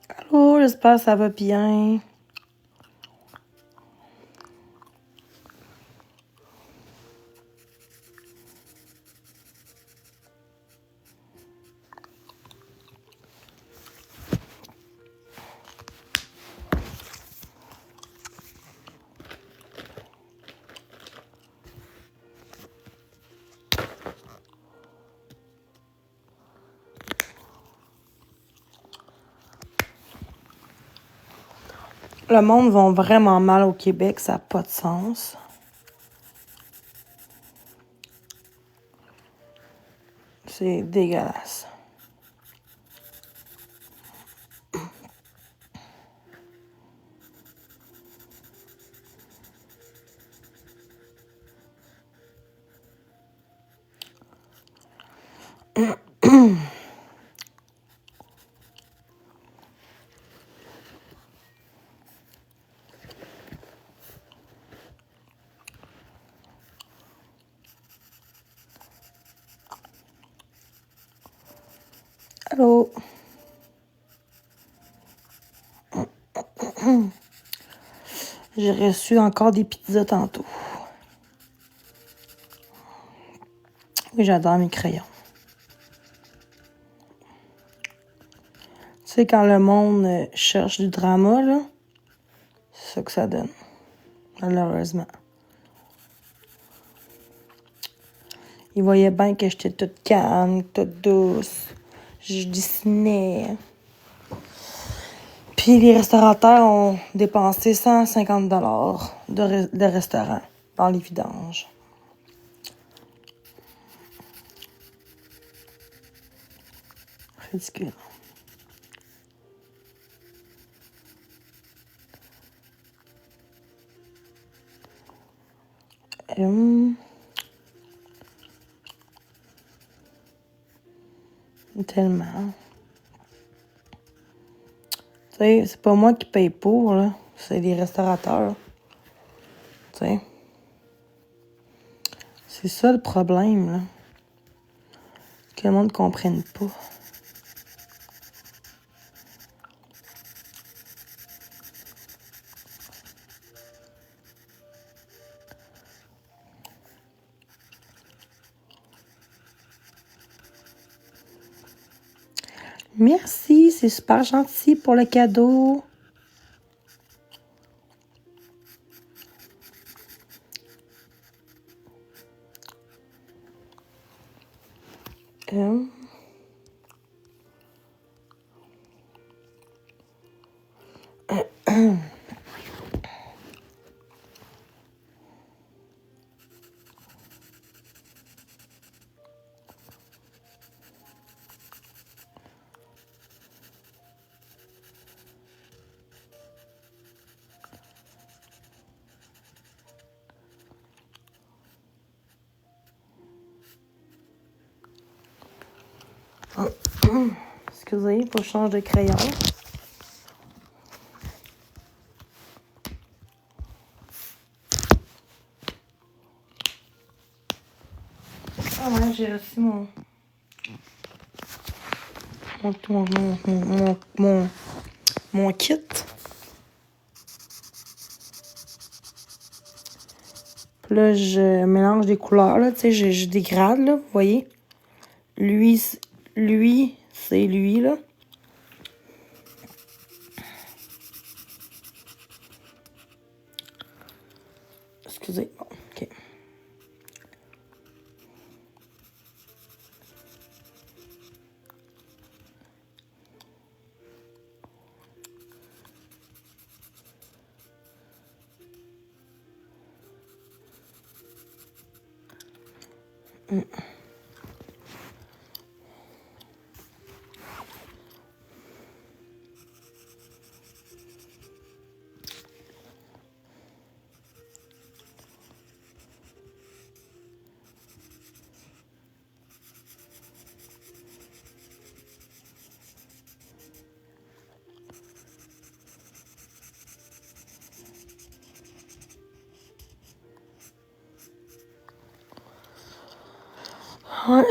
Allô, j'espère que ça va bien. Le monde va vraiment mal au Québec, ça n'a pas de sens. C'est dégueulasse. Allô? J'ai reçu encore des pizzas tantôt. Oui, j'adore mes crayons. Tu sais, quand le monde cherche du drama, là, c'est ça que ça donne. Malheureusement. Ils voyaient bien que j'étais toute calme, toute douce. Je dessinais. Puis les restaurateurs ont dépensé 150 $ de restaurant dans les vidanges. Ridicule. Tellement. Tu sais, c'est pas moi qui paye pour, là. C'est les restaurateurs. Tu sais. C'est ça le problème, là. Que le monde ne comprenne pas. Merci, c'est super gentil pour le cadeau. Excusez, il faut que je change de crayon. Ah ouais, j'ai reçu mon kit. Puis là, je mélange des couleurs, là, tu sais, je dégrade, là, vous voyez. Lui, c'est lui, là. Excusez, bon, OK. Ouais.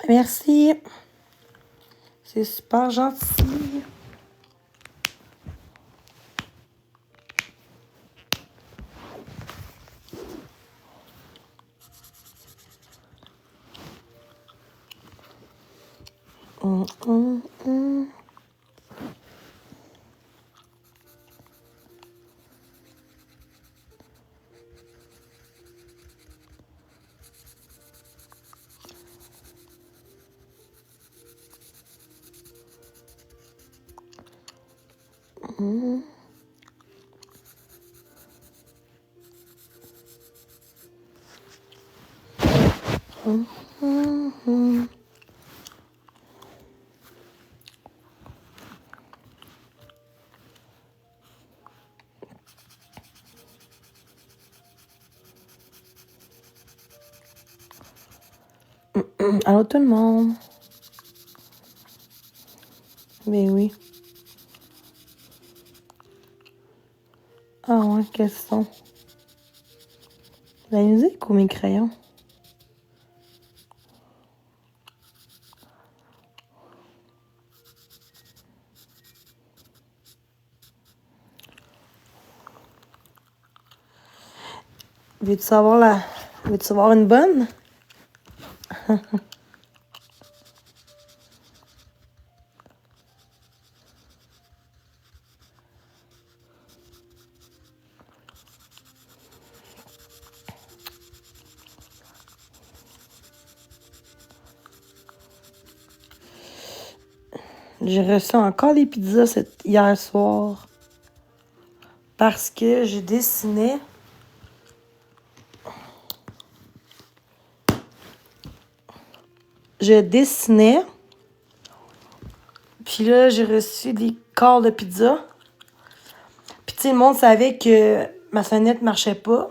Merci. C'est super gentil. Hum, hum, hum. Hum. Hum, hum, hum. Allô tout le monde. Ben oui. Ah ouais, quels sont? La musique ou mes crayons? Veux-tu savoir une bonne? J'ai reçu encore des pizzas hier soir. Parce que je dessinais. Puis là, j'ai reçu des corps de pizza. Puis tu sais, le monde savait que ma sonnette marchait pas.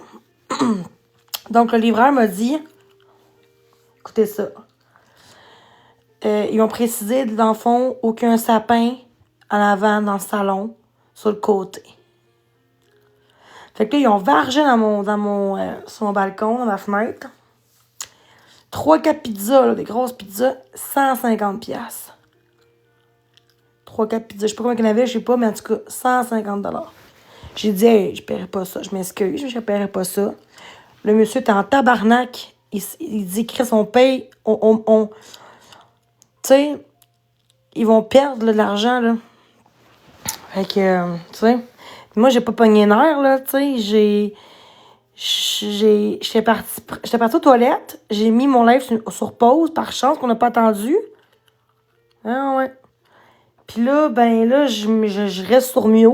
Donc le livreur m'a dit, écoutez ça. Ils ont précisé, dans le fond, aucun sapin en avant dans le salon, sur le côté. Fait que là, ils ont vargé sur mon balcon, dans ma fenêtre. 3-4 pizzas, là, des grosses pizzas, 150$. 3-4 pizzas, je sais pas combien il y en avait, je sais pas, mais en tout cas, 150$. J'ai dit, hey, je paierai pas ça, je m'excuse, je paierai pas ça. Le monsieur était en tabarnak. Il dit, Chris, on paye, tu sais, ils vont perdre là, de l'argent, là. Fait que, tu sais, moi, j'ai pas pogné nerf, là, tu sais, j'étais partie aux toilettes, j'ai mis mon live sur pause, par chance qu'on n'a pas attendu. Ah ouais. Puis là, ben là, je reste sur mute.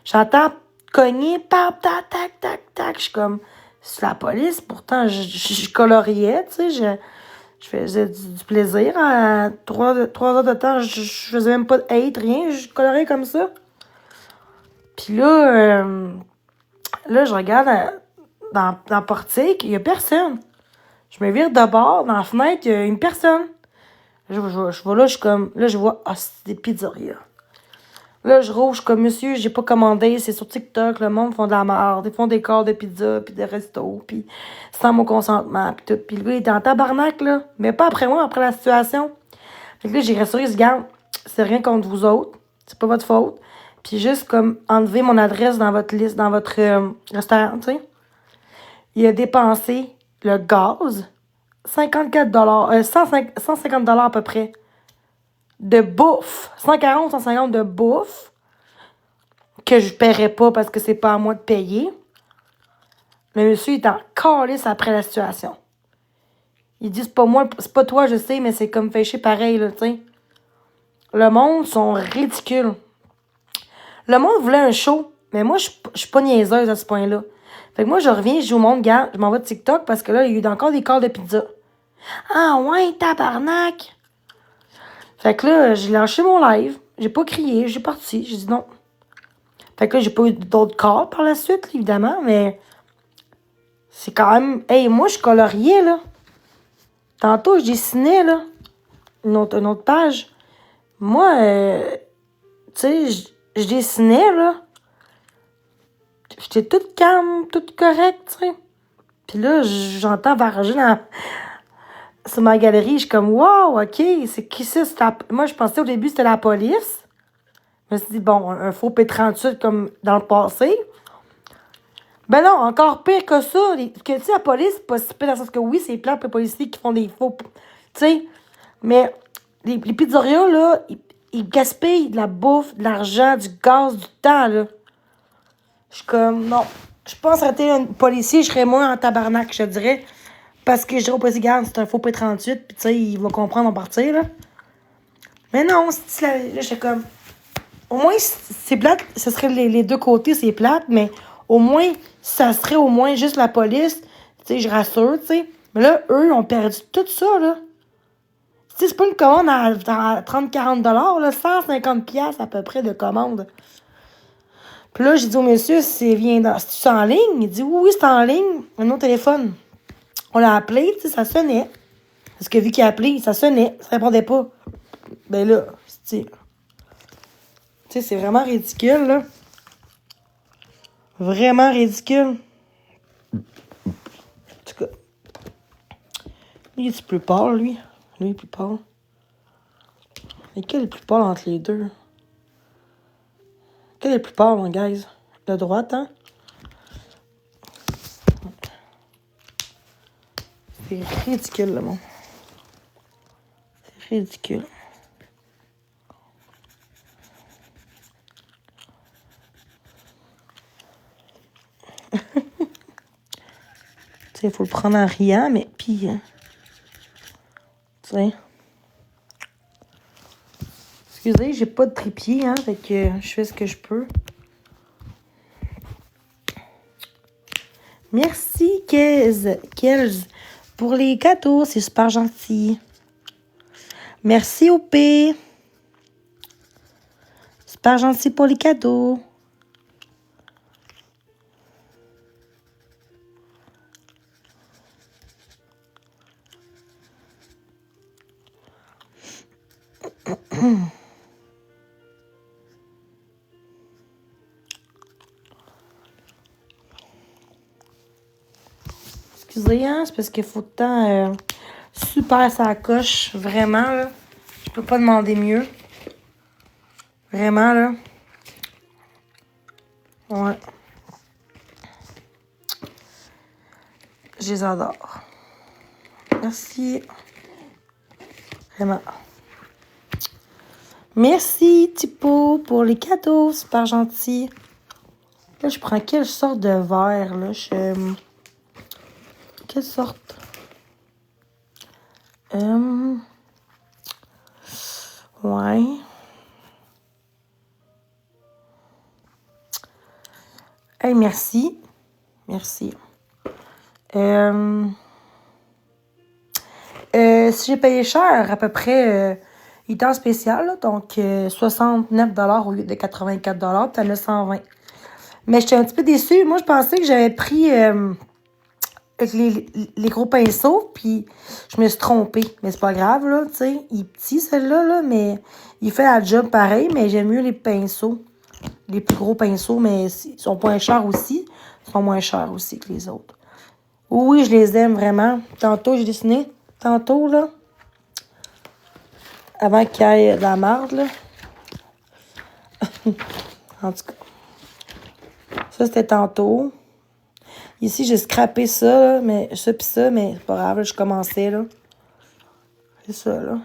J'entends cogner, pap, tac, tac, tac, tac. Je suis comme, c'est la police. Pourtant, je coloriais, tu sais, je faisais du plaisir. À 3 heures de temps, je faisais même pas de hate, rien. Je coloriais comme ça. Puis là, je regarde dans le portique, il y a personne. Je me vire de bord, dans la fenêtre, il y a une personne. Je vois là, je suis comme, là, je vois, ah, c'est des pizzerias. Là, je rouge comme, monsieur, j'ai pas commandé, c'est sur TikTok, le monde font de la merde, ils font des corps de pizza, puis des restos, puis sans mon consentement, puis tout. Puis le gars, il était en tabarnak, là, mais pas après moi, après la situation. Fait que là, j'ai rassuré, je dis, garde, c'est rien contre vous autres, c'est pas votre faute. Puis juste comme enlever mon adresse dans votre liste, dans votre restaurant, tu sais. Il a dépensé le gaz, 54$, 150$ à peu près, de bouffe. 140, 150 de bouffe, que je paierais pas parce que c'est pas à moi de payer. Le monsieur est en calice après la situation. Il dit, c'est pas moi, c'est pas toi, je sais, mais c'est comme fêché pareil, là, tu sais. Le monde sont ridicules. Le monde voulait un show, mais moi, je suis pas niaiseuse à ce point-là. Fait que moi, je reviens, je dis au monde, gars, je m'envoie de TikTok parce que là, il y a eu encore des corps de pizza. Ah ouais, tabarnak! Fait que là, j'ai lâché mon live. J'ai pas crié, j'ai parti. J'ai dit non. Fait que là, j'ai pas eu d'autres calls par la suite, évidemment, mais c'est quand même... Hey, moi, je coloriais, là. Tantôt, je dessinais, là. Une autre page. Moi, tu sais, je dessinais, là. J'étais toute calme, toute correcte, tu sais. Puis là, j'entends varger sur ma galerie. Je suis comme, wow, OK, c'est qui ça? Moi, je pensais au début c'était la police. Je me suis dit, bon, un faux P38 comme dans le passé. Ben non, encore pire que ça. Que, tu sais, la police, c'est pas si pire dans le sens que oui, c'est plate pour les policiers qui font des faux. Tu sais, mais les pizzerias, là, ils gaspillent de la bouffe, de l'argent, du gaz, du temps, là. Je suis comme, non. Je pense arrêter un policier, je serais moins en tabarnak, je te dirais. Parce que je dirais au policier, regarde, c'est un faux P38, puis tu sais, il va comprendre, on va partir, là. Mais non, là, j'étais comme. Au moins, c'est plate, ce serait les deux côtés, c'est plate, mais au moins, ça serait au moins juste la police, tu sais, je rassure, tu sais. Mais là, eux ont perdu tout ça, là. Tu sais, c'est pas une commande à 30-40 là, 150$ à peu près de commande. Puis là, j'ai dit au monsieur, c'est en ligne? Il dit, oui, c'est en ligne, un autre téléphone. On l'a appelé, tu sais, ça sonnait. Parce que vu qu'il a appelé, ça sonnait, ça répondait pas. Ben là, tu sais, c'est vraiment ridicule, là. Vraiment ridicule. En tout cas, lui, il est plus pâle, lui. Lui, il est plus pâle. Mais quel est le plus pâle entre les deux? Quel est le plus pâle, mon guys? Le droite, hein? C'est ridicule, le monde. C'est ridicule. Tu sais, il faut le prendre en riant, mais pis... tu sais... Excusez, j'ai pas de trépied, hein, fait que je fais ce que je peux. Merci, Kels, pour les cadeaux, c'est super gentil. Merci, OP. Super gentil pour les cadeaux. Excusez, hein, c'est parce qu'il faut tout le temps super ça coche. Vraiment, là. Je peux pas demander mieux. Vraiment, là. Ouais. Je les adore. Merci. Vraiment. Merci, Tipo, pour les cadeaux. Super gentil. Là, je prends quelle sorte de verre, là? Quelle sorte? Ouais. Hey, merci. Merci. Si j'ai payé cher, à peu près, il est en spécial, là, donc 69$ au lieu de 84$, puis t'en as 120. Mais j'étais un petit peu déçue. Moi, je pensais que j'avais pris avec les gros pinceaux, puis je me suis trompée. Mais c'est pas grave, là, tu sais. Il est petit, celui-là, là, mais il fait la job pareil, mais j'aime mieux les pinceaux. Les plus gros pinceaux, mais ils sont moins chers aussi. Ils sont moins chers aussi que les autres. Oui, je les aime vraiment. Tantôt, j'ai dessiné. Tantôt, là. Avant qu'il y ait de la marde, là. En tout cas. Ça, c'était tantôt. Ici, j'ai scrappé ça, là, mais ça pis ça, mais c'est pas grave, là, je commençais, là. C'est ça, là.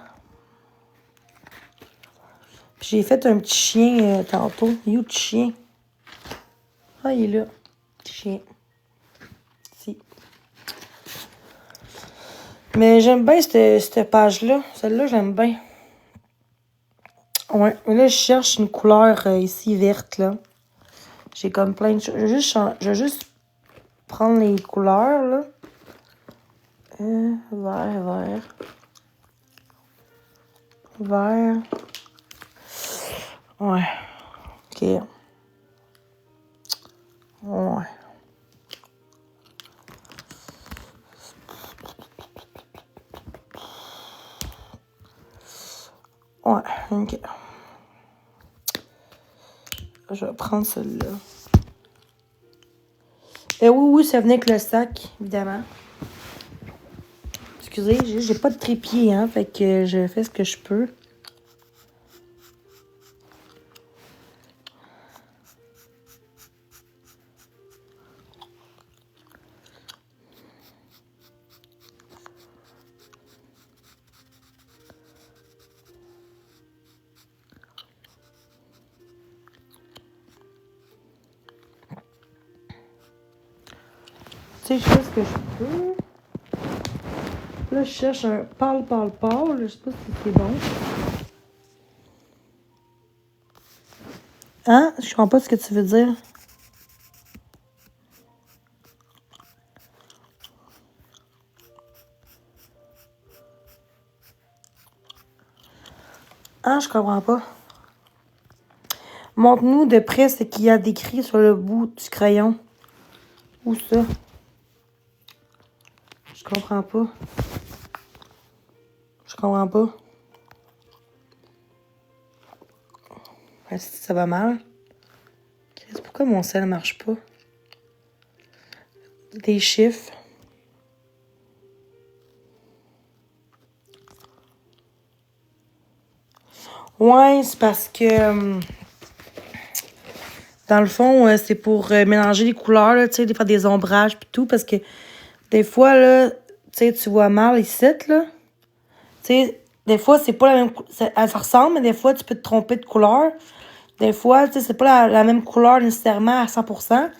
Puis j'ai fait un petit chien tantôt. Il est où, le petit chien? Ah, il est là. Petit chien. Si. Mais j'aime bien cette page-là. Celle-là, j'aime bien. Ouais. Mais là, je cherche une couleur ici verte, là. J'ai comme plein de choses. Je vais juste prendre les couleurs, là. Vert. Vert. Ouais. OK. Ouais. Ouais, OK. Je vais prendre celle-là. Oui, ça venait avec le sac, évidemment. Excusez, j'ai pas de trépied, hein, fait que je fais ce que je peux. Tu sais, je fais ce que je peux. Là, je cherche un pâle. Je sais pas si c'est bon. Hein? Je comprends pas ce que tu veux dire. Ah, je comprends pas. Montre-nous de près ce qu'il y a décrit sur le bout du crayon. Où ça? Je comprends pas. Je comprends pas. Est-ce que ça va mal? Pourquoi mon sel marche pas? Des chiffres. Ouais, c'est parce que... dans le fond, c'est pour mélanger les couleurs, là, tu sais, faire des ombrages pis tout, parce que des fois, là, tu sais, tu vois mal ici, là. Tu sais, des fois, c'est pas la même ça ressemble, mais des fois, tu peux te tromper de couleur. Des fois, tu sais, c'est pas la même couleur nécessairement à 100%.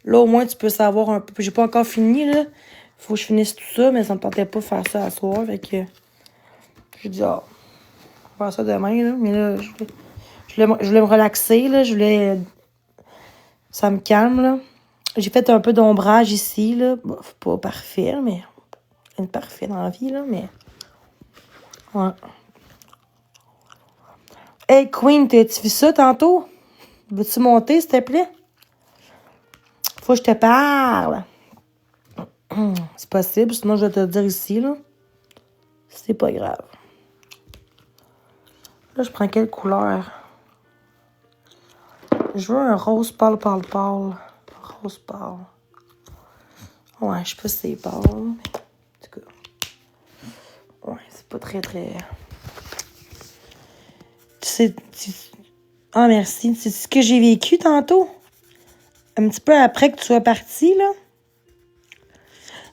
Là, au moins, tu peux savoir un peu. J'ai pas encore fini, là. Faut que je finisse tout ça, mais ça me tentait pas de faire ça à soir. Fait que j'ai dit, ah, on va faire ça demain, là. Mais là, je voulais me relaxer, là. Je voulais... Ça me calme, là. J'ai fait un peu d'ombrage ici, là. Bon, pas parfait, mais... Rien de parfait dans la vie, là, mais... Ouais. Hey, Queen, t'as-tu vu ça tantôt? Veux-tu monter, s'il te plaît? Faut que je te parle. C'est possible, sinon je vais te le dire ici, là. C'est pas grave. Là, je prends quelle couleur? Je veux un rose pâle. Rose pâle. Ouais, je sais pas si c'est pâle, mais... En tout cas... Ouais, c'est pas très... Ah, merci. C'est ce que j'ai vécu tantôt? Un petit peu après que tu sois parti, là.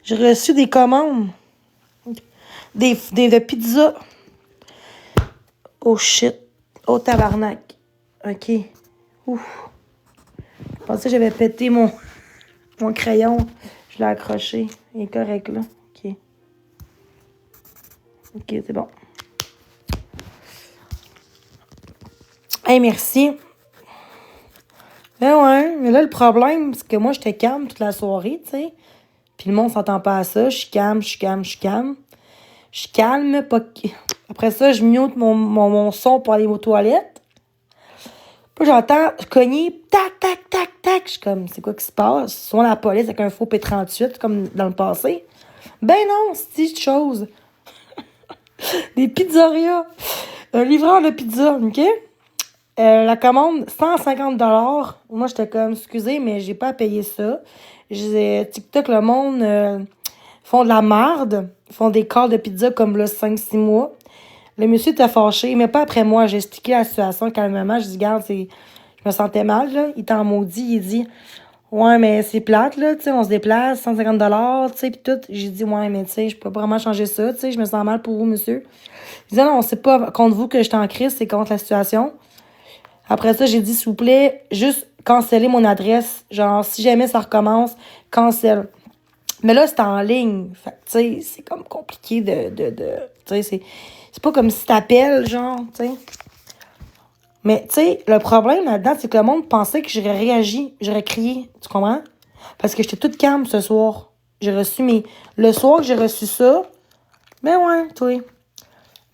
J'ai reçu des commandes. De pizza. Oh shit. Oh tabarnak. OK. Ouf. Je pensais que j'avais pété mon crayon. Je l'ai accroché. Il est correct, là. OK. OK, c'est bon. Hey, merci. Ben ouais, mais là, le problème, c'est que moi, j'étais calme toute la soirée, tu sais. Puis le monde s'entend pas à ça. Je suis calme. Je suis calme, pas... Après ça, je mute mon son pour aller aux toilettes. Puis j'entends cogner, tac. Je suis comme, c'est quoi qui se passe? Soit la police avec un faux P38, comme dans le passé. Ben non, c'est une chose. Des pizzerias. Un livreur de pizza, OK? La commande, 150 $. Moi, j'étais comme, excusez, mais j'ai pas à payer ça. TikTok, le monde font de la marde. Ils font des calls de pizza comme là, 5-6 mois. Le monsieur était fâché, mais pas après moi. J'ai expliqué la situation calmement. Je dis, regarde, je me sentais mal, là. Il était en maudit. Il dit, ouais, mais c'est plate, là. Tu sais, on se déplace, 150 $, tu sais, pis tout. J'ai dit, ouais, mais tu sais, je peux pas vraiment changer ça. Tu sais, je me sens mal pour vous, monsieur. Il dit, non, c'est pas contre vous que je suis en crise, c'est contre la situation. Après ça, j'ai dit, s'il vous plaît, juste canceller mon adresse. Genre, si jamais ça recommence, cancel. Mais là, c'est en ligne. Fait tu sais, c'est comme compliqué tu sais, c'est pas comme si t'appelles, genre, tu sais. Mais, tu sais, le problème là-dedans, c'est que le monde pensait que j'aurais réagi, j'aurais crié. Tu comprends? Parce que j'étais toute calme ce soir. J'ai reçu le soir que j'ai reçu ça, ben ouais, toi.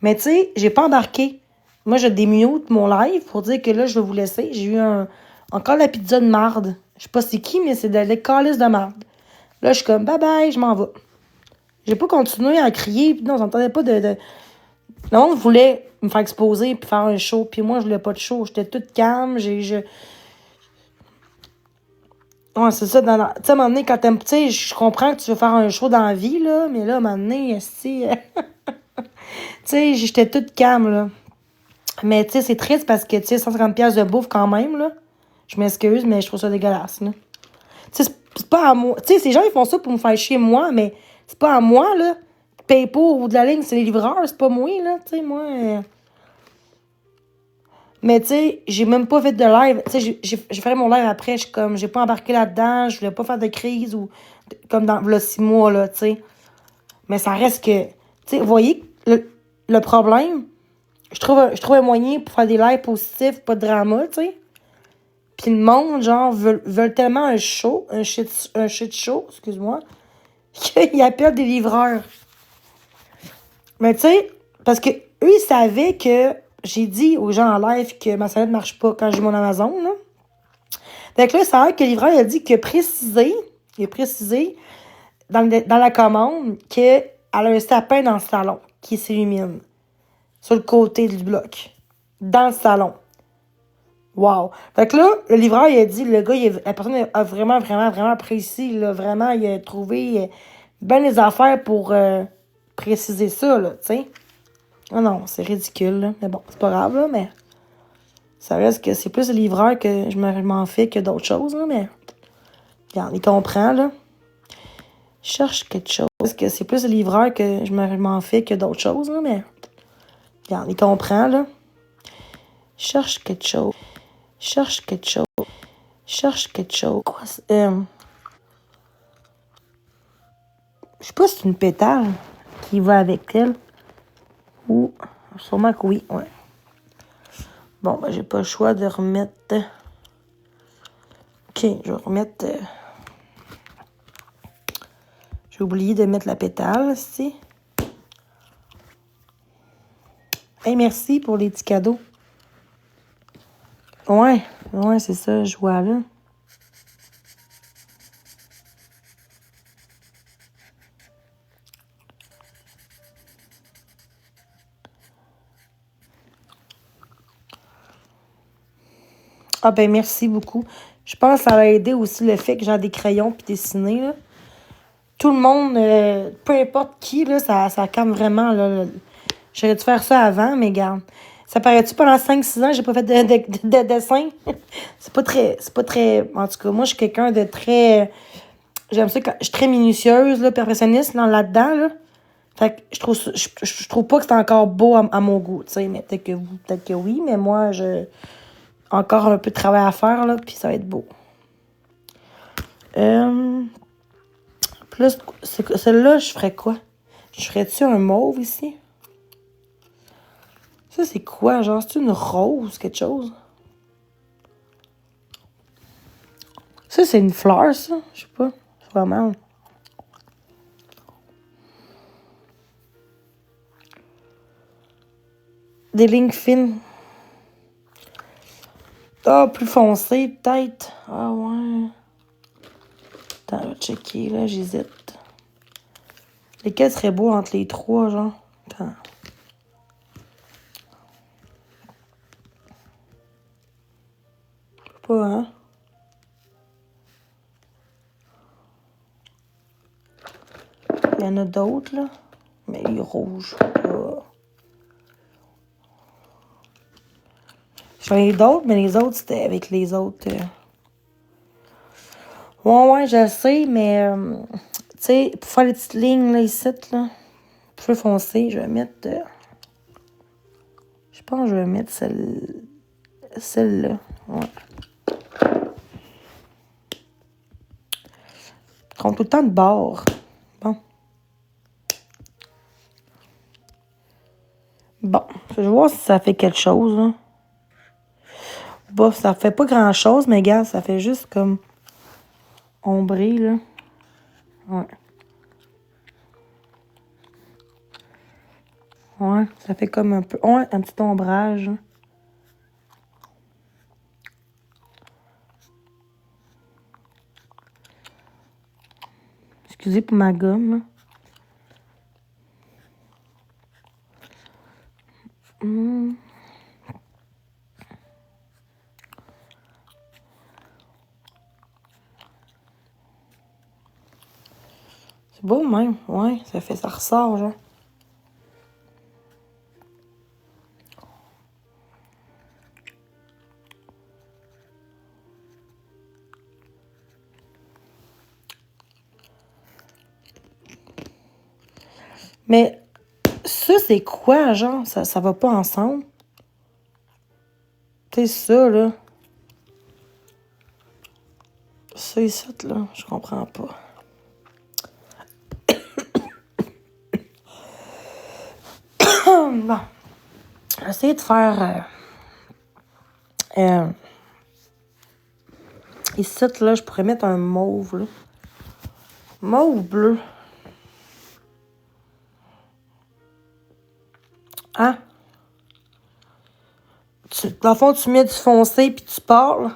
Mais, tu sais, j'ai pas embarqué. Moi, je démute mon live pour dire que là, je vais vous laisser. J'ai eu encore la pizza de marde. Je sais pas c'est qui, mais c'est de la calice de marde. Là, je suis comme, bye bye, je m'en vais. J'ai pas continué à crier. Puis non, j'entendais pas de... Le monde voulait me faire exposer puis faire un show. Puis moi, je voulais pas de show. J'étais toute calme. Ouais, c'est ça. Tu sais, à un moment donné, quand t'aimes. Tu sais, je comprends que tu veux faire un show dans la vie, là, mais là, à un moment donné, si. Tu sais, j'étais toute calme, là. Mais, tu sais, c'est triste parce que, tu sais, 150$ de bouffe quand même, là. Je m'excuse, mais je trouve ça dégueulasse, là. Tu sais, c'est pas à moi. Tu sais, ces gens, ils font ça pour me faire chier, moi, mais c'est pas à moi, là. Paye pas au bout de la ligne, c'est les livreurs, c'est pas moi, là. Tu sais, moi. Mais tu sais, j'ai même pas fait de live. Tu sais, j'ai fait mon live après. J'ai pas embarqué là-dedans. Je voulais pas faire de crise ou comme dans le 6 mois, là, tu sais. Mais ça reste que. Tu sais, vous voyez, le problème, je trouve un moyen pour faire des lives positifs, pas de drama, tu sais. Puis le monde, genre, veulent tellement un shit show, excuse-moi, qu'ils appellent des livreurs. Mais tu sais, parce que eux, ils savaient que j'ai dit aux gens en live que ma salade ne marche pas quand j'ai mon Amazon, là. Fait que là, ça a l'air que le livreur il a dit il a précisé dans la commande qu'elle a un sapin dans le salon qui s'illumine sur le côté du bloc. Dans le salon. Wow. Fait que là, le livreur, il a dit, le gars, la personne a vraiment, vraiment, vraiment apprécié, là, vraiment, il a trouvé bien les affaires pour préciser ça, là, tu sais. Ah non, c'est ridicule, là. Mais bon, c'est pas grave, là, mais ça reste que c'est plus le livreur que je m'en fais que d'autres choses, là, mais regarde, il comprend, là. Je cherche quelque chose. Parce que c'est plus le livreur que je m'en fais que d'autres choses, là, mais regarde, il comprend, là. Je cherche quelque chose. Je cherche quelque chose. Je cherche quelque chose. Quoi, je sais pas si c'est une pétale qui va avec elle. Ou sûrement que oui, ouais. Bon, ben j'ai pas le choix de remettre. Ok, je vais remettre. J'ai oublié de mettre la pétale, ici. Hey, merci pour les petits cadeaux. Ouais, c'est ça, je vois là. Ah ben merci beaucoup. Je pense que ça va aider aussi le fait que j'ai des crayons puis dessiner, là. Tout le monde, peu importe qui, là, ça calme vraiment, là. J'aurais dû faire ça avant, mais garde. Ça paraît-tu pendant 5-6 ans, j'ai pas fait de dessin? C'est pas très. En tout cas, moi, je suis quelqu'un de très. J'aime ça quand je suis très minutieuse, là, perfectionniste là-dedans, là. Fait que je trouve pas que c'est encore beau à mon goût, tu sais. Mais peut-être que oui, mais moi, encore un peu de travail à faire, là, puis ça va être beau. Plus, celle-là, je ferais quoi? Je ferais-tu un mauve ici? Ça, c'est quoi? Genre, c'est une rose, quelque chose? Ça, c'est une fleur, ça? Je sais pas. C'est vraiment. Des lignes fines. Ah, plus foncé, peut-être. Ah, ouais. Attends, je vais checker, là, j'hésite. Lesquels seraient beaux entre les trois, genre? Attends. Je sais pas, hein? Il y en a d'autres, là. Mais les rouges, pas. J'en ai d'autres, mais les autres, c'était avec les autres. Ouais, je sais, mais. Tu sais, pour faire les petites lignes, là, ici, là. Plus foncé, je vais mettre. Je pense que je vais mettre celle-là. Ouais. Compte tout le temps de bord. Bon. Bon. Je vais voir si ça fait quelque chose, là. Bon, ça fait pas grand-chose, mais gars, ça fait juste comme ombré, là. Ouais. Ouais, ça fait comme un peu. Ouais, un petit ombrage. Hein. Excusez pour ma gomme, là. C'est beau même. Ouais, ça ressort, genre. Mais ça, c'est quoi, genre? Ça va pas ensemble? Tu sais, ça, là. Ça ici, là, je comprends pas. Bon. Essayer de faire... ici, là, je pourrais mettre un mauve, là. Mauve bleu. Hein? Dans le fond, tu mets du foncé puis tu parles.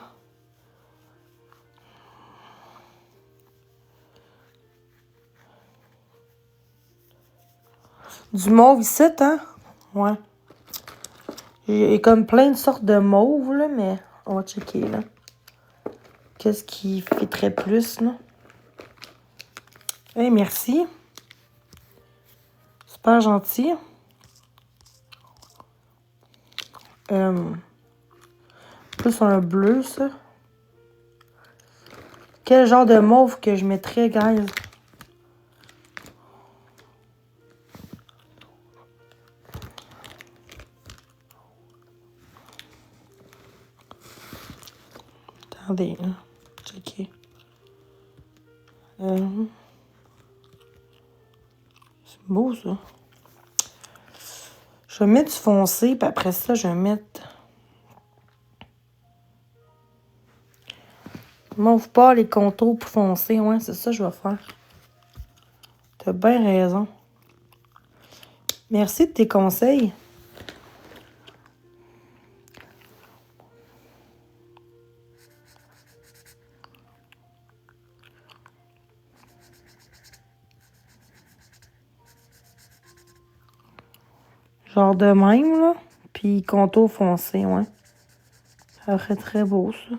Du mauve ici, hein? Ouais. Il y a comme plein de sortes de mauve, là, mais on va checker, là. Qu'est-ce qui fitterait plus, là? Hey, merci. Super gentil. Plus un bleu, ça. Quel genre de mauve que je mettrais, guys? Attendez, là. Checker. C'est beau, ça. Je vais mettre du foncé, puis après ça, je vais mettre... Mauve pas les contours plus foncés. Ouais, c'est ça que je vais faire. T'as bien raison. Merci de tes conseils. Genre de même, là. Puis contour foncé, ouais. Ça ferait très beau, ça.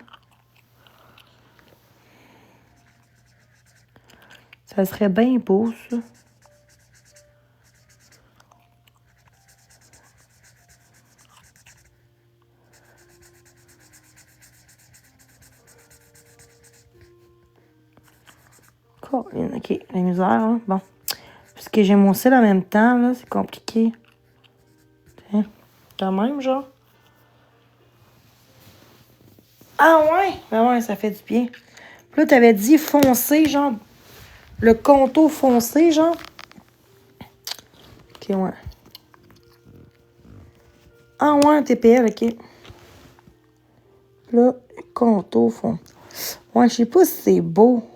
Ça serait bien beau, ça. Colin, OK, la misère, hein. Bon. Puisque j'ai mon cil en même temps, là, c'est compliqué. Tiens, quand même, genre. Ah ouais? Ben ouais, ça fait du bien. Puis là, t'avais dit foncé, genre. Le contour foncé, genre. OK, ouais. Ah ouais, un TPL, OK. Là, contour fond. Ouais, je sais pas si c'est beau.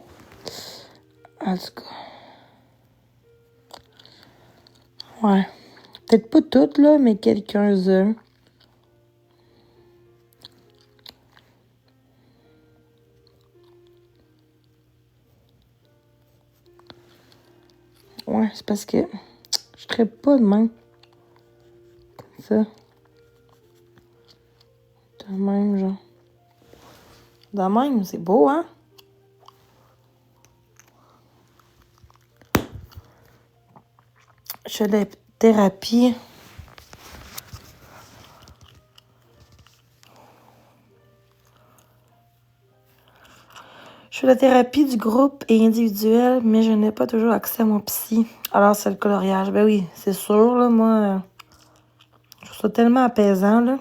En tout cas. Ouais. Peut-être pas toutes, là, mais quelques-uns. Ouais, c'est parce que je traite pas de même. Comme ça. De même, genre. De même, c'est beau, hein? Je fais de la thérapie. Je fais la thérapie du groupe et individuelle, mais je n'ai pas toujours accès à mon psy. Alors, c'est le coloriage. Ben oui, c'est sûr, là, moi, je trouve ça tellement apaisant, là.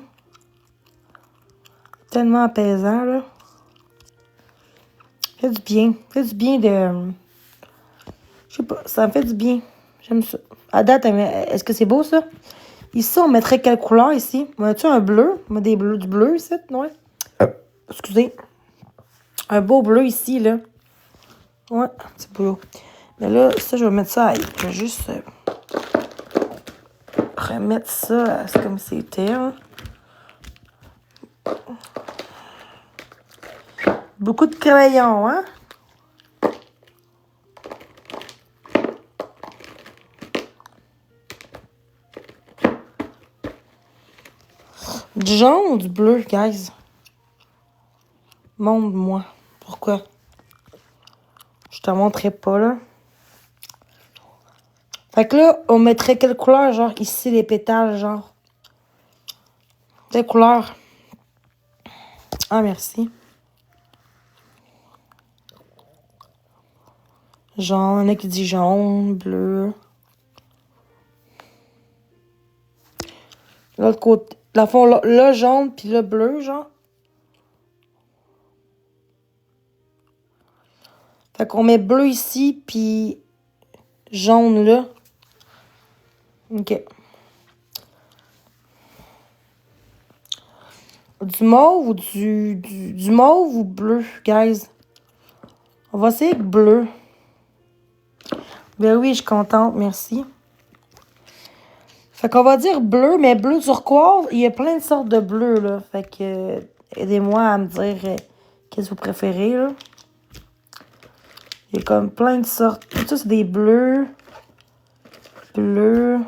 Tellement apaisant, là. Fait du bien. Fait du bien de... Je sais pas, ça me fait du bien. J'aime ça. À date, est-ce que c'est beau, ça? Ici, on mettrait quelle couleur, ici? On a-tu un bleu? On a des bleus, du bleu, ici, ouais? Excusez. Un beau bleu, ici, là. Ouais, c'est beau. Mais là, ça, je vais mettre ça ailleurs. Je vais juste remettre ça comme c'était, hein. Beaucoup de crayons, hein? Du jaune ou du bleu, guys? Montre-moi. Pourquoi? Je te montrerai pas, là. Fait que là, on mettrait quelle couleur, genre, ici, les pétales, genre? Quelle couleur? Ah, merci. Jaune, il y en a qui dit jaune, bleu. L'autre côté. Dans le fond, là, jaune, puis là, bleu, genre. Fait qu'on met bleu ici, puis jaune là. OK. Du mauve ou du mauve ou bleu, guys? On va essayer avec bleu. Ben oui, je suis contente, merci. Fait qu'on va dire bleu, mais bleu turquoise, il y a plein de sortes de bleu, là. Fait que aidez-moi à me dire qu'est-ce que vous préférez, là. Il y a comme plein de sortes. Tout ça, c'est des bleus. Bleu.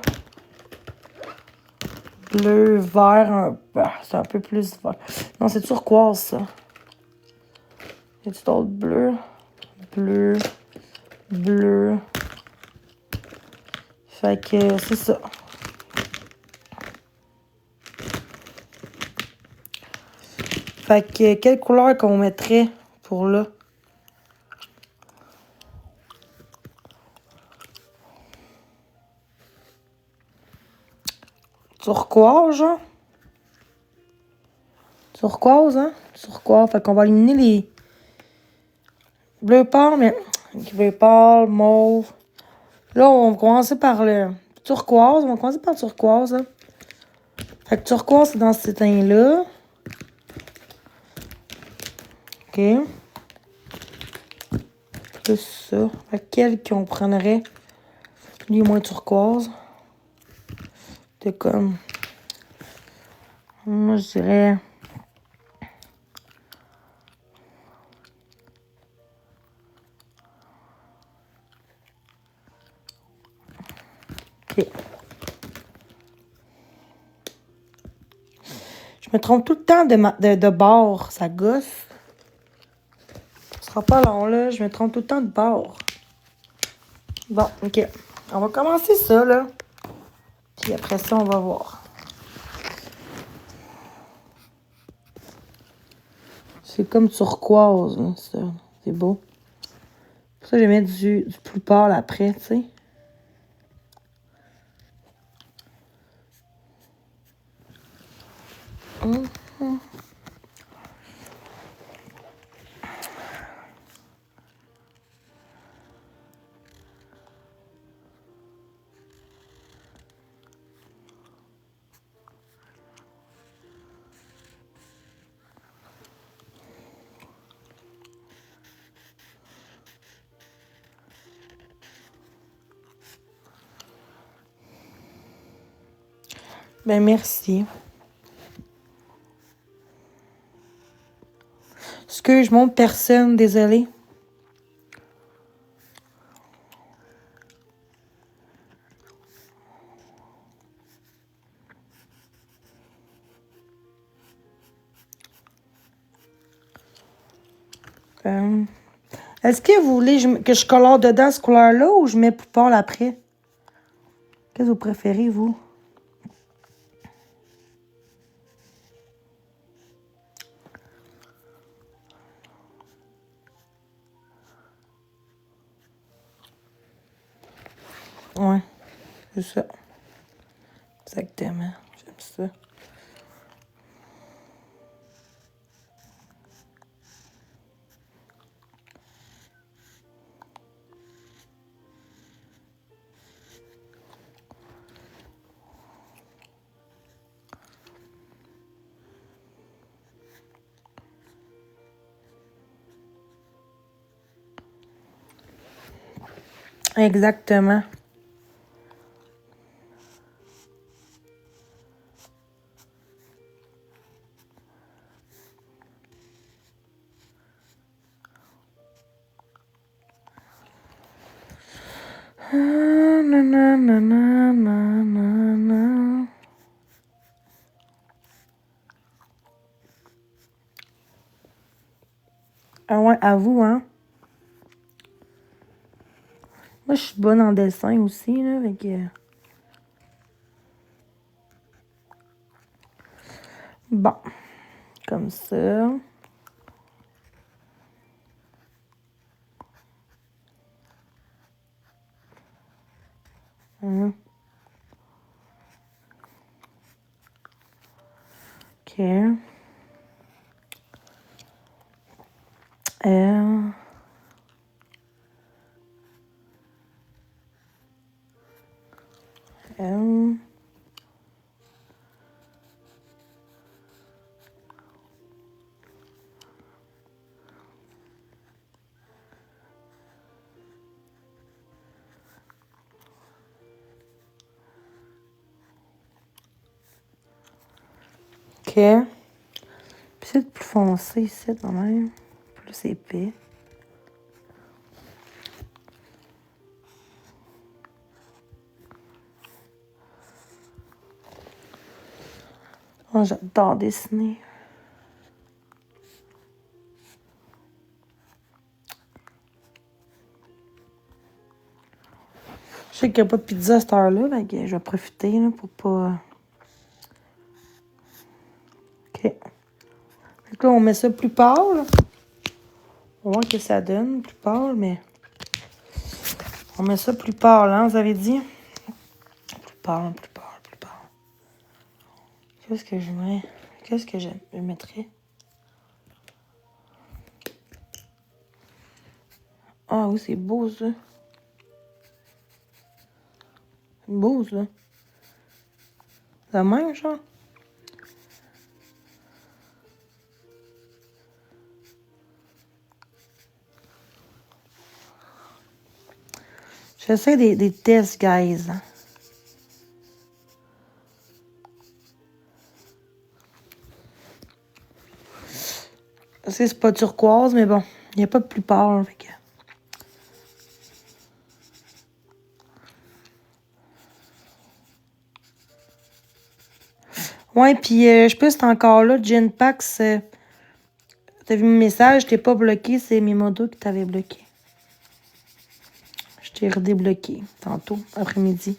Bleu, vert. C'est un peu plus vert. Non, c'est turquoise, ça. Y a-tu d'autres bleus? Bleu. Bleu. Fait que c'est ça. Fait que quelle couleur qu'on mettrait pour là? Turquoise, genre? Turquoise, hein? Turquoise. Fait qu'on va éliminer les bleu pâle, mais bleu pâle, mauve. Là, on va commencer par le turquoise. On va commencer par le turquoise, hein? Fait que turquoise, c'est dans ce teint-là. OK. Plus ça. Fait que quel qu'on prendrait? Lui, moins turquoise. C'est comme... Moi, je dirais... OK. Je me trompe tout le temps de bord. Ça gosse. Ce sera pas long, là. Je me trompe tout le temps de bord. Bon, OK. On va commencer ça, là. Puis après ça, on va voir. C'est comme turquoise, là, ça. C'est beau. Pour ça, je vais mettre du plus pâle après, tu sais. Ben, merci. Excuse, je montre personne, désolée. Est-ce que vous voulez que je colore dedans ce couleur-là ou je mets plus pâle après? Qu'est-ce que vous préférez, vous? Ouais, c'est ça. Exactement. J'aime ça. Exactement. Ah ouais, à vous, hein? Moi, je suis bonne en dessin aussi, là, fait que... Bon, comme ça. Hein. OK. Euh... Euh... OK. Puis c'est plus foncé ici, quand même. Plus épais. Oh, j'adore dessiner. Je sais qu'il n'y a pas de pizza à cette heure-là, donc je vais profiter là, pour pas... OK. Donc là, on met ça plus pâle. On va voir ce que ça donne, plus pâle, mais... On met ça plus pâle, hein, vous avez dit? Plus pâle, plus pâle, plus pâle. Qu'est-ce que je mets? Qu'est-ce que je mettrais? Ah oui, c'est beau, ça. C'est beau, ça. La même, genre? J'essaie des tests, guys. C'est pas turquoise, mais bon, il n'y a pas de plus pâle, fait que... Ouais, puis je pense que c'est encore là, Genpax. T'as vu mon message, je t'ai pas bloqué, c'est Mimodo qui t'avait bloqué. Je t'ai redébloqué tantôt, après-midi.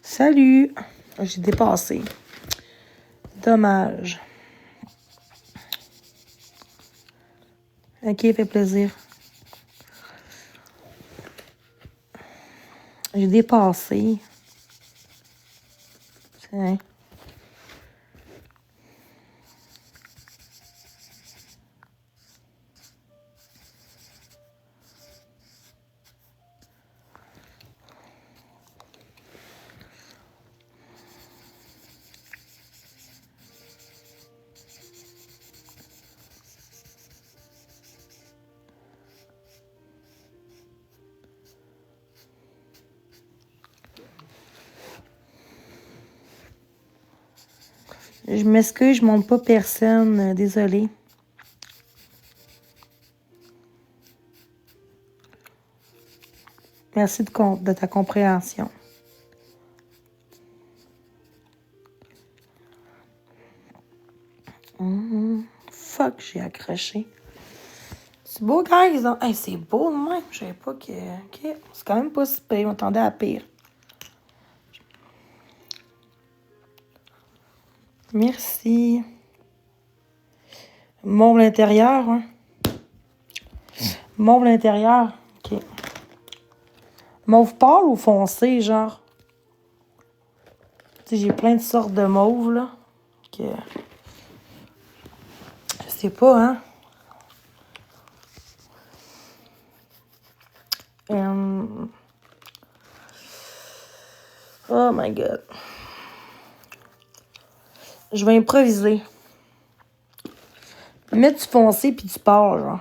Salut! J'ai dépassé. Dommage. Ok, fait plaisir. J'ai dépassé. Tiens. Je m'excuse, je montre pas personne. Désolée. Merci de ta compréhension. Fuck, j'ai accroché. C'est beau, guys. Hein? Hey, c'est beau, même. Je savais pas que... OK. C'est quand même pas si pire. On attendait à pire. Merci. Mauve l'intérieur, hein? Mauve l'intérieur. OK. Mauve pâle ou foncé, genre? Tu sais, j'ai plein de sortes de mauve, là. Que... Je sais pas, hein? Oh my God. Je vais improviser. Mettre du foncé puis du pâle, genre.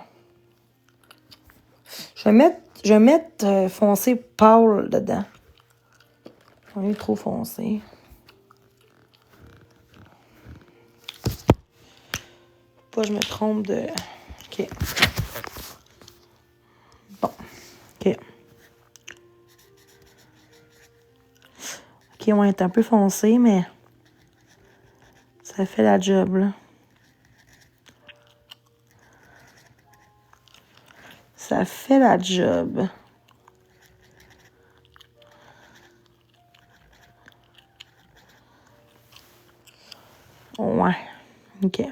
Je vais mettre foncé pâle dedans. On est trop foncé. Pas que je me trompe de... OK. Bon. OK. OK, on est un peu foncé, mais... Ça fait la job, là. Ça fait la job. Ouais. OK.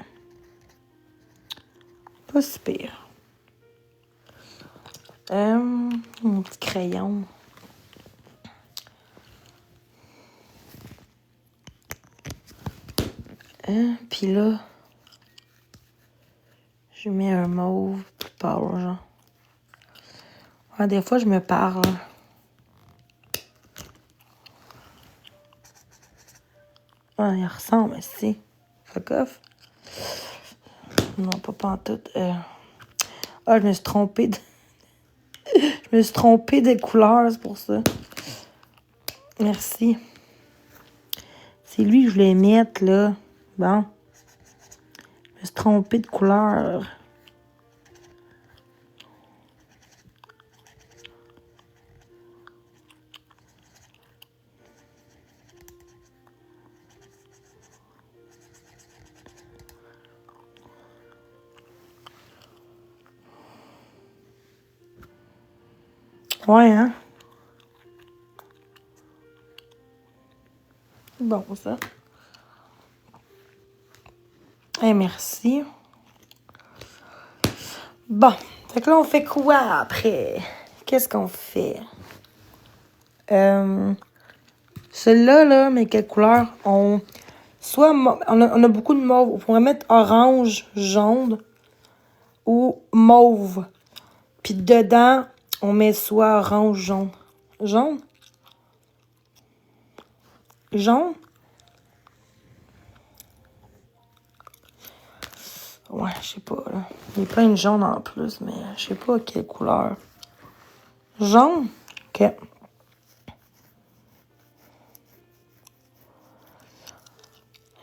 Pas si pire. Mon petit crayon. Puis là, je mets un mauve plus pâle, genre. Ouais, des fois, je me parle. Ah, il ressemble, si. Fuck off. Non, pas pantoute. Ah, je me suis trompée de... Je me suis trompée de couleur, c'est pour ça. Merci. C'est lui que je voulais mettre, là. Bon. Je me suis trompée de couleur. Ouais, hein? Bon, ça. Merci. Bon. Fait que là, on fait quoi après? Qu'est-ce qu'on fait? Celui-là, là, mais quelle couleur? Soit on a beaucoup de mauve. On pourrait mettre orange, jaune ou mauve. Puis dedans, on met soit orange, jaune. Jaune? Jaune? Ouais, je sais pas, là. Il y a plein de jaune en plus, mais je sais pas quelle couleur. Jaune? OK.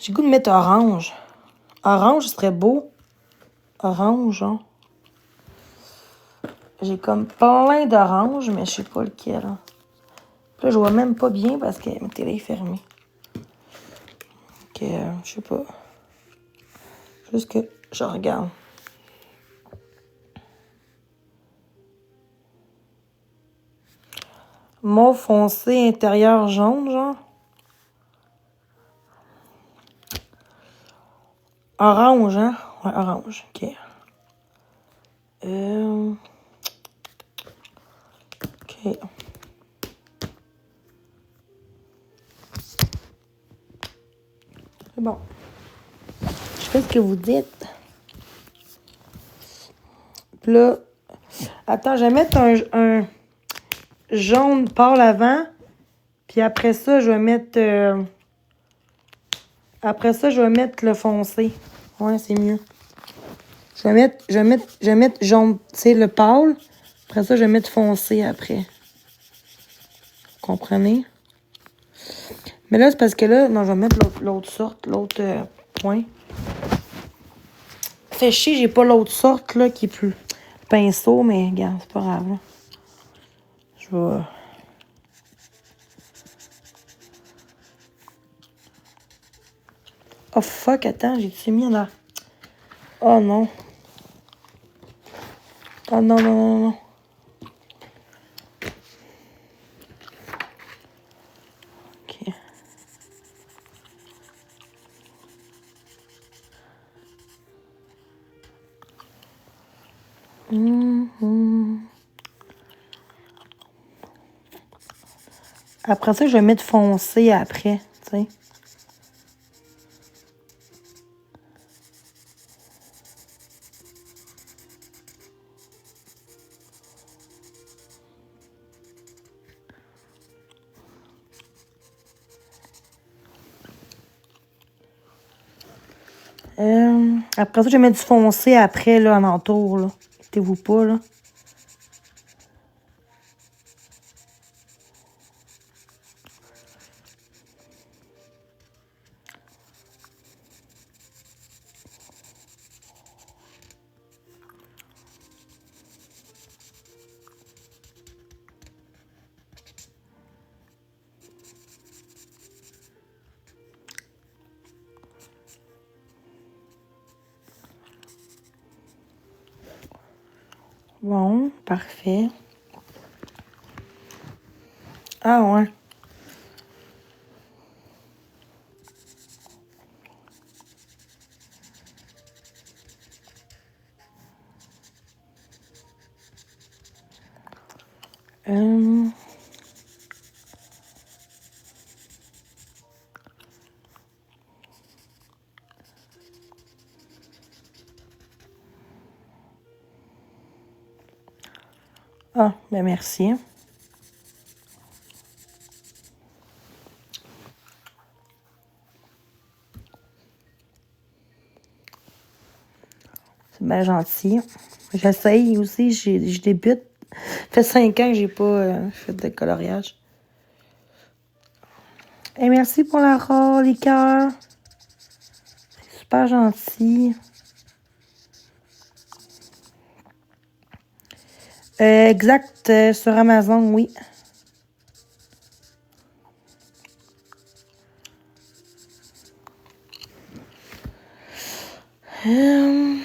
J'ai le goût de mettre orange. Orange, ce serait beau. Orange, hein. J'ai comme plein d'orange, mais je sais pas lequel. Là, je vois même pas bien parce que ma télé est fermée. Ok, je sais pas. Juste que je regarde. Mauve foncé, intérieur jaune, genre. Orange, hein? Ouais, orange, ok. Ok. C'est bon. Je fais ce que vous dites. Puis là, attends, je vais mettre un jaune pâle avant. Puis après ça, je vais mettre... après ça, je vais mettre le foncé. Ouais, c'est mieux. Je vais mettre jaune, tu sais, le pâle. Après ça, je vais mettre foncé après. Vous comprenez? Mais là, c'est parce que là, non, je vais mettre l'autre sorte, l'autre point. Fait chier, j'ai pas l'autre sorte, là, qui est plus pinceau, mais regarde, c'est pas grave, là. Je vais... Oh fuck, attends, j'ai-tu mis là? Oh non. Oh non, non, non, non. Ok. Après ça, je vais mettre foncé après, tu sais. Après ça, je vais mettre du foncé après, là, en entour, là. Inquiétez-vous pas, là. Bon, parfait. Ah ouais. Euh, Ah, ben merci. C'est bien gentil. J'essaye aussi, je débute. Ça fait 5 ans que j'ai pas fait de coloriage. Et merci pour la rose, les cœurs. C'est super gentil. Exact, sur Amazon, oui. Euh,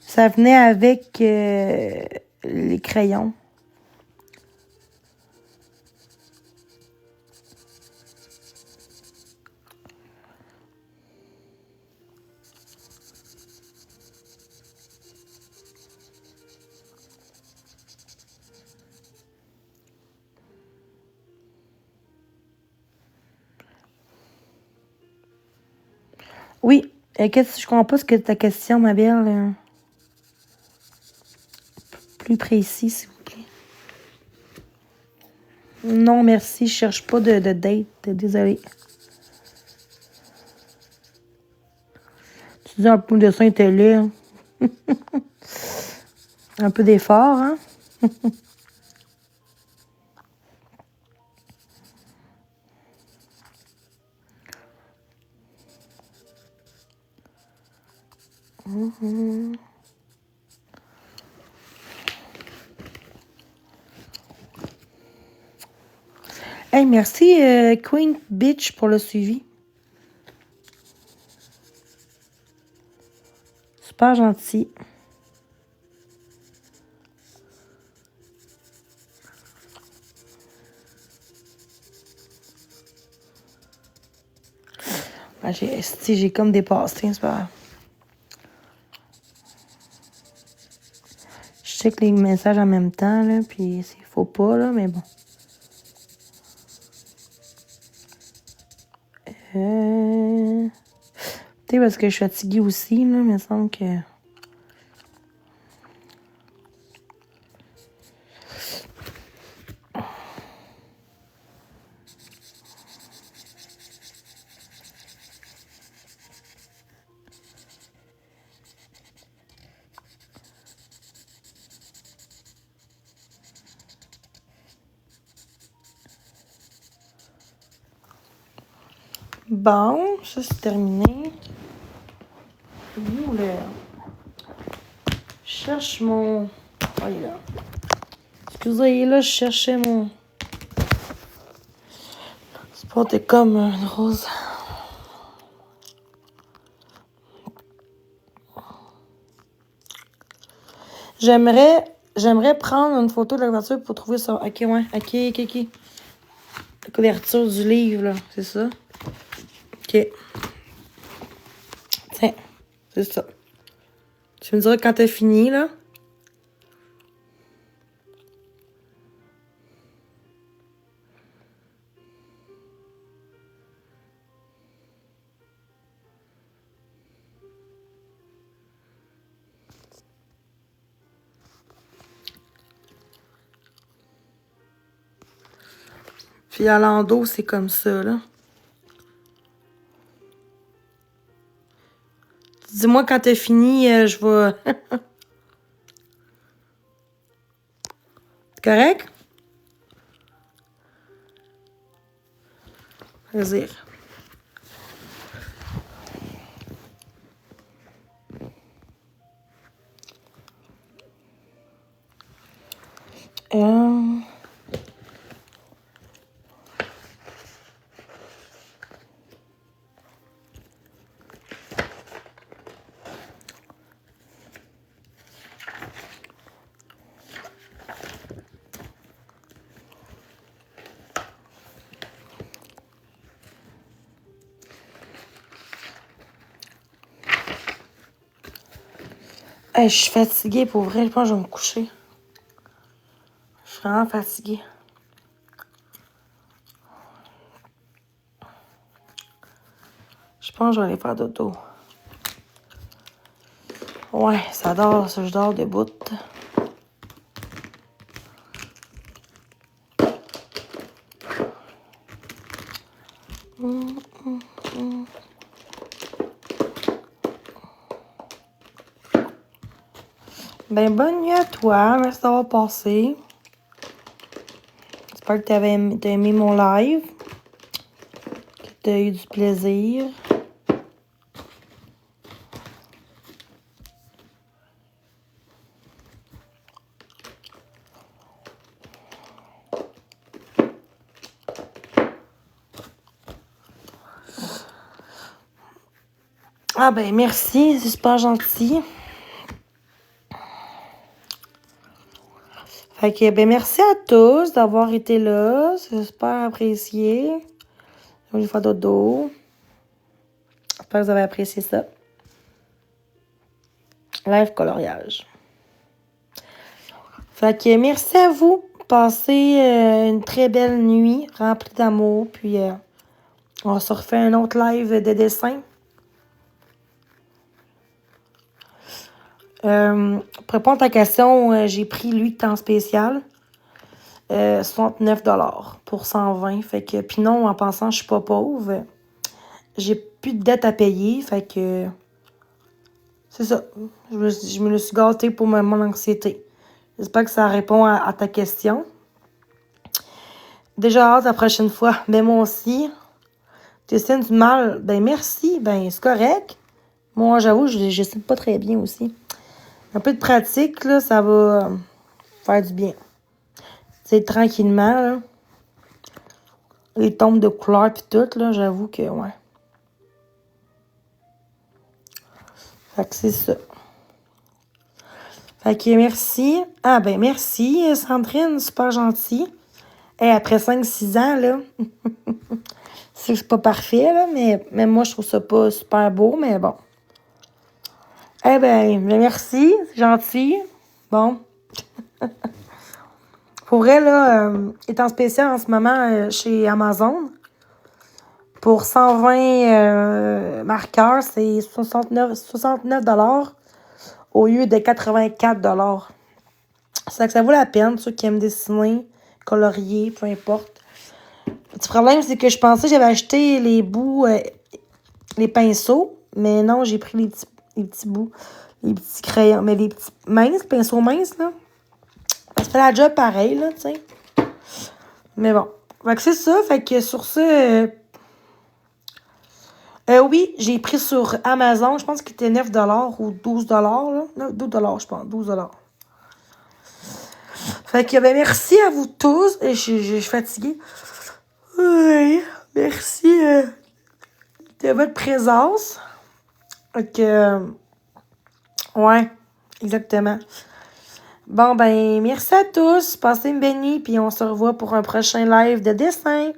Ça venait avec les crayons. Oui. Qu'est-ce que je comprends pas ce que ta question, ma belle. Plus précis, s'il vous plaît. Non, merci. Je cherche pas de date. Désolée. Tu dis un peu le dessin était laid. Hein? Un peu d'effort, hein? Hey, merci Queen Bitch pour le suivi. Super gentil. Ah, j'ai comme dépassé, c'est pas grave. Je check les messages en même temps, là, puis c'est faut pas, là, mais bon. Peut-être parce que je suis fatiguée aussi, là, mais il me semble que... Bon, ça c'est terminé. Où là? Je cherche mon... Oh, il est là. Excusez, là, je cherchais mon... C'est pas t'es comme une rose. J'aimerais prendre une photo de la couverture pour trouver ça. Ok, ouais. Ok. La couverture du livre, là. C'est ça. Ok. Tiens. C'est ça. Tu me diras quand t'as fini, là. Puis à l'endos, c'est comme ça, là. Dis-moi quand t'as fini, je vais... Correct? Plaisir. Euh... Hey, je suis fatiguée, pour vrai. Je pense que je vais me coucher. Je suis vraiment fatiguée. Je pense que je vais aller faire dodo. Ouais, ça dort, ça, je dors debout. Ben, bonne nuit à toi. Merci d'avoir passé. J'espère que t'as aimé mon live. Que t'as eu du plaisir. Ah ben, merci. C'est super gentil. Fait que, ben, merci à tous d'avoir été là. C'est super apprécié. Je vais faire dodo. J'espère que vous avez apprécié ça. Live coloriage. Fait que, merci à vous. Passez une très belle nuit remplie d'amour. Puis, on se refait un autre live de dessin. Pour répondre à ta question, j'ai pris lui de temps spécial. 69 $ pour 120. Fait que, puis non, en pensant, je suis pas pauvre. J'ai plus de dette à payer. Fait que, c'est ça. Je me le suis gâtée pour mon anxiété. J'espère que ça répond à ta question. Déjà hâte la prochaine fois. Ben moi aussi. Tu sais du mal. Ben merci. Ben c'est correct. Moi, j'avoue, je sais pas très bien aussi. Un peu de pratique, là, ça va faire du bien. C'est tranquillement, là. Les tombes de couleurs pis tout, là, j'avoue que, ouais. Fait que c'est ça. Fait que merci. Ah, ben merci, Sandrine, super gentil. Et après 5-6 ans, là, c'est pas parfait, là, mais même moi, je trouve ça pas super beau, mais bon. Eh ben merci, c'est gentil. Bon. Pour vrai, là, est en spécial en ce moment chez Amazon. Pour 120 marqueurs, c'est 69 $ au lieu de 84 $. C'est que ça vaut la peine, ceux qui aiment dessiner, colorier, peu importe. Le petit problème, c'est que je pensais que j'avais acheté les bouts, les pinceaux, mais non, j'ai pris les petits bouts, les petits crayons, mais les petits pinceaux minces, là. Ça fait la job pareil, là, tu sais. Mais bon. Fait que c'est ça. Fait que sur ce... oui, j'ai pris sur Amazon. Je pense qu'il était 9 $ ou 12 $, là. 12 $, je pense. 12 $. Fait que, ben, merci à vous tous. Et je suis fatiguée. Oui. Merci de votre présence. Fait que... ouais, exactement. Bon, ben, merci à tous. Passez une belle nuit, puis on se revoit pour un prochain live de dessin.